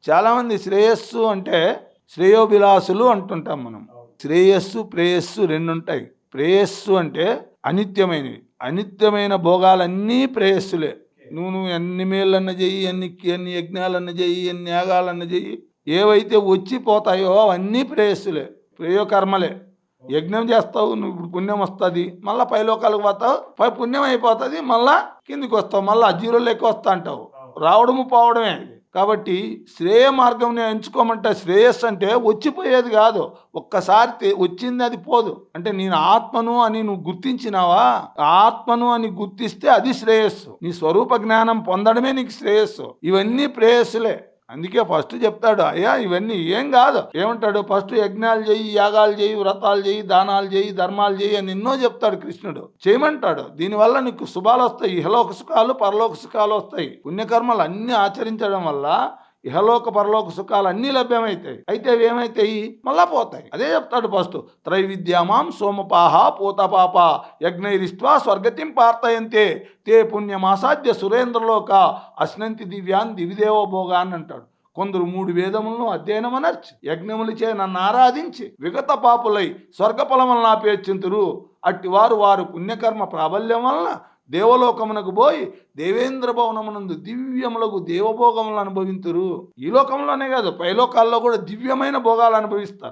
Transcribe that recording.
చాలామంది శ్రేయస్సు అంటే శ్రేయోభిలాసులు అంటుంటాం మనం. శ్రేయస్సు ప్రేయస్సు రెండు ఉంటాయి. ప్రేయస్సు అంటే అనిత్యమైనవి. అనిత్యమైన భోగాలన్నీ ప్రేయస్సులే. నువ్వు ఎన్ని మేళ్ళన్న చెయ్యి, ఎన్ని యజ్ఞాలన్న చెయ్యి, ఎన్ని యాగాలన్న చెయ్యి, ఏవైతే వచ్చిపోతాయో అవన్నీ ప్రేయస్సులే, ప్రేయోకర్మలే. యజ్ఞం చేస్తావు, నువ్వు ఇప్పుడు పుణ్యం వస్తుంది, మళ్ళీ పైలోకాలకు పోతావు, పై పుణ్యం అయిపోతుంది, మళ్ళా కిందికి వస్తావు, మళ్ళీ జీరోలోకి వస్తా అంటావు. రావడము పోవడమే. కాబట్టి శ్రేయ మార్గం ఎంచుకోమంటే, శ్రేయస్సు అంటే వచ్చిపోయేది కాదు, ఒక్కసారి వచ్చింది అది పోదు. అంటే నేను ఆత్మను అని నువ్వు గుర్తించినావా, ఆత్మను అని గుర్తిస్తే అది శ్రేయస్సు. నీ స్వరూప జ్ఞానం పొందడమే నీకు శ్రేయస్సు. ఇవన్నీ ప్రేయస్సులే. అందుకే ఫస్ట్ చెప్తాడు, అయ్యా ఇవన్నీ ఏం కాదు. ఏమంటాడు, ఫస్ట్ యజ్ఞాలు చేయి, యాగాలు చేయి, వ్రతాలు చేయి, దానాలు చేయి, ధర్మాలు చేయి అని ఎన్నో చెప్తాడు కృష్ణుడు. చేయమంటాడు. దీనివల్ల నీకు శుభాలు వస్తాయి, ఇహలోక సుఖాలు పరలోక సుఖాలు వస్తాయి. పుణ్యకర్మలు అన్నీ ఆచరించడం వల్ల ఇహలోక పరలోక సుఖాలు అన్నీ లభ్యమవుతాయి. అయితే అవి ఏమైతాయి, మళ్ళా పోతాయి. అదే చెప్తాడు ఫస్ట్, త్రైవిద్యామాం సోమపాహ పూతపాప యజ్ఞైరిష్ట్వా స్వర్గతిం పార్థయంతే తే పుణ్యమాసాధ్య సురేంద్రలోక అశ్నంతి దివ్యాన్ దివిదేవో భోగాన్ అంటాడు. కొందరు 3 వేదములను అధ్యయనమనర్చి యజ్ఞములచే నన్ను ఆరాధించి విగత పాపులై స్వర్గఫలములను ఆపేర్చింతురు. అట్టివారు వారు పుణ్యకర్మ ప్రాబల్యం వలన దేవలోకమునకు పోయి దేవేంద్ర భవనమునందు దివ్యములకు దేవభోగములు అనుభవింతురు. ఈ లోకంలోనే కాదు, పైలోకాల్లో కూడా దివ్యమైన భోగాలు అనుభవిస్తారు.